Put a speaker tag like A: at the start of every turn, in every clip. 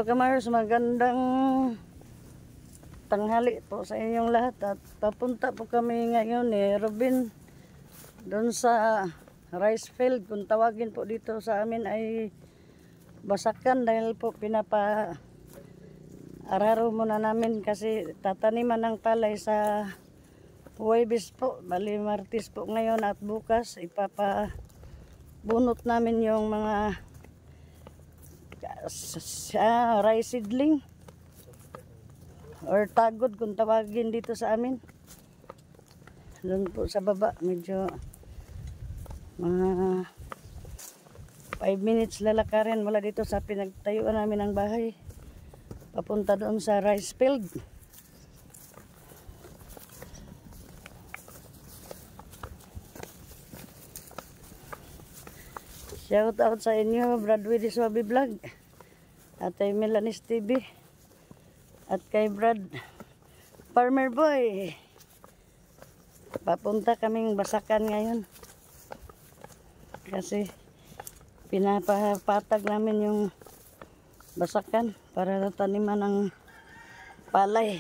A: Hello Kamars, magandang tanghali po sa inyong lahat at papunta po kami ngayon ni Robin doon sa rice field. Kung tawagin po dito sa amin ay basakan dahil po araro muna namin kasi tataniman ng palay sa Huwebes po, bali Martes po ngayon at bukas ipapabunot namin yung mga rice seedling or tagod kung tawagin dito sa amin. Doon po sa baba medyo mga 5 minutes lalakarin mula dito sa pinagtayuan namin ng bahay papunta doon sa rice field. Shout out sa inyo, Brad Willie Suabe Vlog, at kay Melanis TV, at kay Brad Farmer Boy. Papunta kaming basakan ngayon kasi pinapapatag namin yung basakan para taniman ng palay.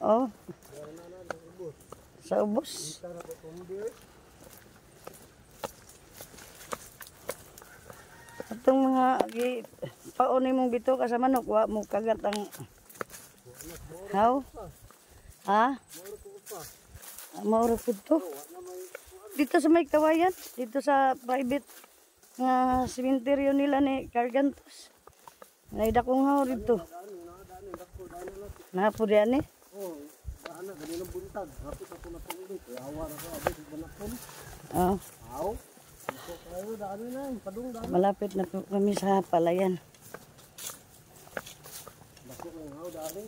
A: Oh, sa ubos. Itong mga paunin mong bito ka sa manok, wa mo kagat ang how? Ha? Mauro po to. Dito sa may kawayan, dito sa private nga sementeryo nila ni Cargantos. Naida kong haw dito. Napo diyan eh.
B: Oh, anak ganun buntag. Hapit ako na tuloy. Awa na ko abis banakon.
A: Oh.
B: Aw. Ito kayo daan na, padung daan.
A: Malapit na po kami sa palayan.
B: Bako ng haw daan.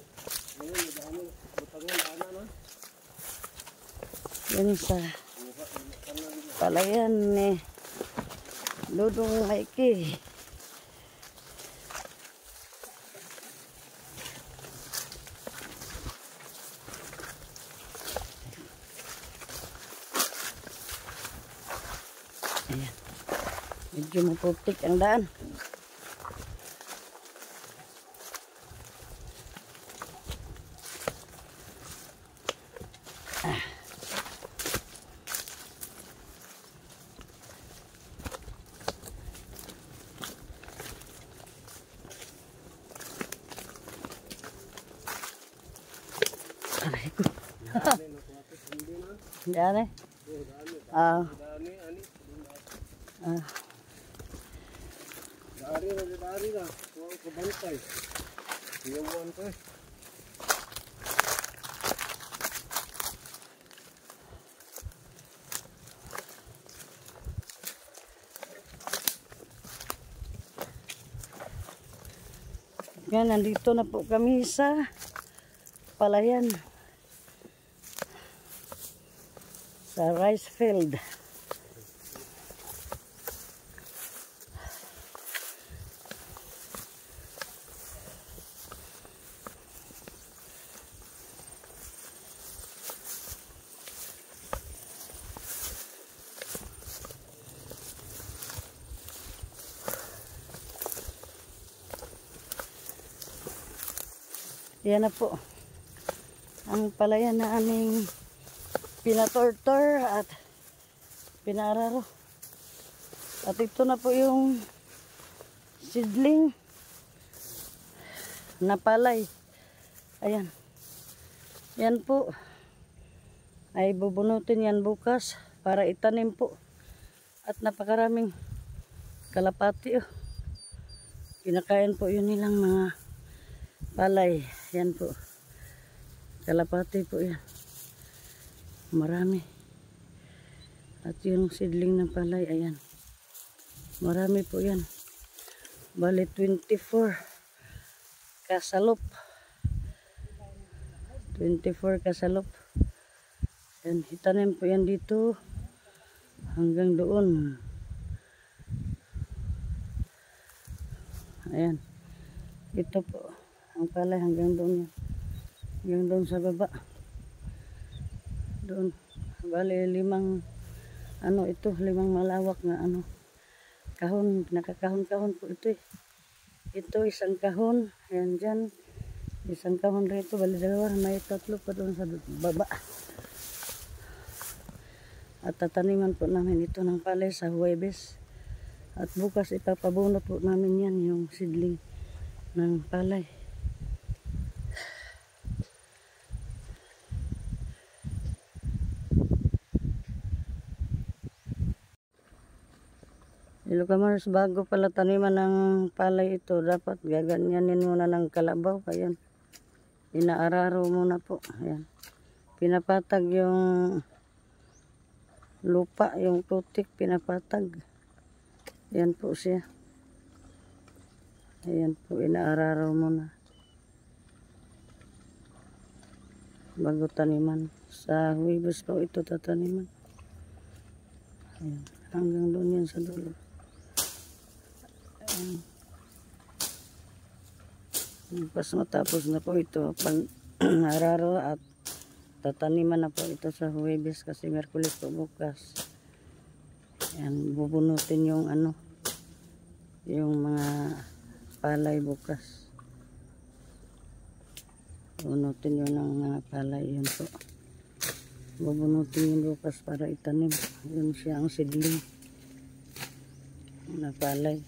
B: Ngayon daan butangan daan na.
A: Yan sa palayan ni Dudong Maiki. Ayan. Medyo maputik ang daan. Aray ko. Yan eh.
B: Dari na. Huwag ko bantay. Iyawan ko eh.
A: Yan, nandito na po kami sa palayan. Sa rice field. Yan na po ang palayan na aming pinatortor at pinararo. At ito na po yung seedling na palay. Ayan. Yan po ay bubunutin yan bukas para itanim po. At napakaraming kalapati. Oh. Kinakain po yun nilang mga palay. Yan po. Kalapati po yan. Marami. At yung seedling ng palay, ayan. Marami po yan. Bali 24 kasalop. 24 kasalop. Yan, itanim po yan dito hanggang doon. Ayan. Ito po. Ang palay hanggang doon yan. Yung doon sa baba. Doon. Bali 5 5 malawak na kahon. Nakakahon-kahon po ito eh. Ito isang kahon. Ayan dyan. Isang kahon rito. Bali 2. May 3 pa doon sa baba. At tataniman po namin ito ng palay sa Huwebes. At bukas ipapabunot po namin yan, yung seedling ng palay. Ilokamars, bago pala taniman ng palay ito, dapat gaganyanin muna ng kalabaw. Ayan. Inaararo muna po. Ayan. Pinapatag yung lupa, yung putik, pinapatag. Ayan po siya. Ayan po, inaararo muna. Bago taniman. Sa Huwebes po ito tataniman. Ayan. Hanggang doon yan sa dulo. Pas matapos na po ito pag araro at tataniman na po ito sa Huwebes kasi Miyerkules po bukas. Yan, bubunutin yung yung mga palay bukas. Bubunutin yun ng mga palay, yun po. Bubunutin yun bukas para itanim. Yun siya ang seedling na palay.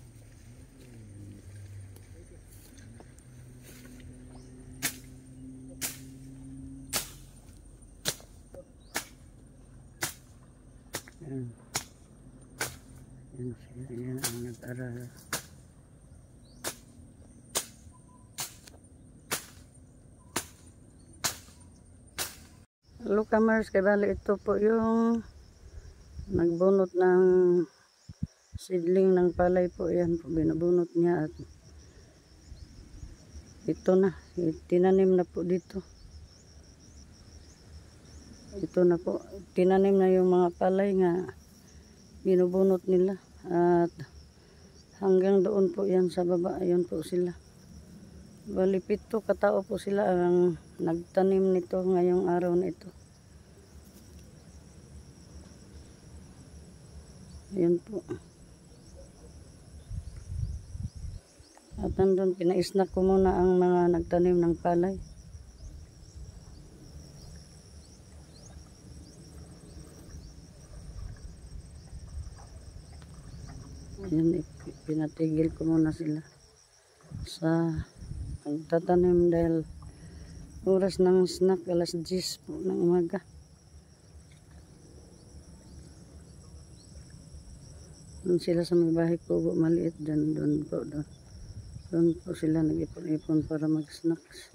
A: Yan. Yan siya. Yan ang nag-aral. Lokamars, kaya bali ito po yung nagbunot ng seedling ng palay po. Yan po, binabunot niya at ito na, tinanim na po dito. Ito na po, tinanim na yung mga palay nga binubunot nila at hanggang doon po yan sa baba. Ayun po sila. Bali 7 katao po sila ang nagtanim nito ngayong araw na ito. Ayun po. At nandun, pina-snack ko muna ang mga nagtanim ng palay. Ayun, pinatigil ko muna sila sa pagtatanim dahil oras ng snack, 10:00 po ng umaga. Doon sila sa may bahay kubo maliit dyan, doon po sila nag-ipon-ipon para mag-snacks.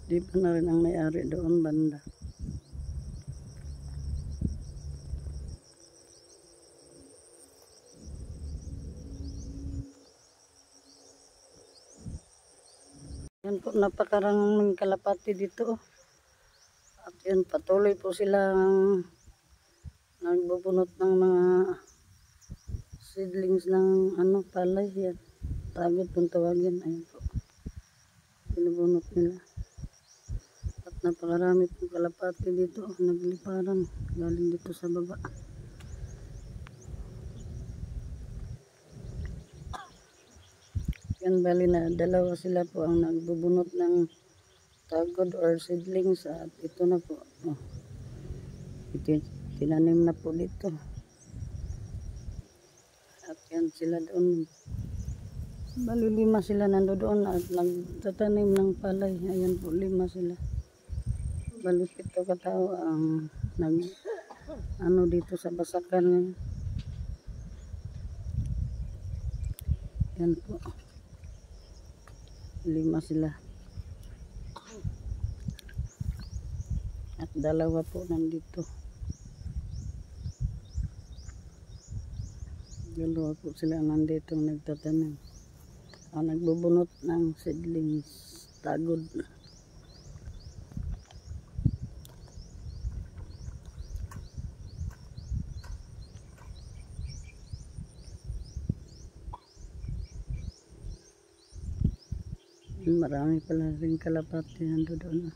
A: Di pa na rin ang may-ari doon banda. Yan po, napakaraming kalapati dito. At yan, patuloy po silang nagbubunot ng mga seedlings ng palay. Yan, tagot kung tawagin. Ayun po, binubunot nila. Napakarami pong kalapati dito, nagliparan galing dito sa baba. Yan, bali na 2 sila po ang nagbubunot ng tagod or seedlings at ito na po. Tinanim na po dito. At yan sila doon. Bali 5 sila nandoon at nagtatanim ng palay. Ayan po, 5 sila. Bali 7 katao ang dito sa basakan ngayon. Yan po. 5 sila. At 2 po nandito. 2 po sila nandito nagtatanim. Nagbubunot ng seedlings, tagod. Marami pala rin kalapati nandoon.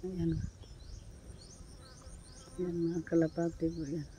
A: Ayan. Ayan mga kalapati po yan.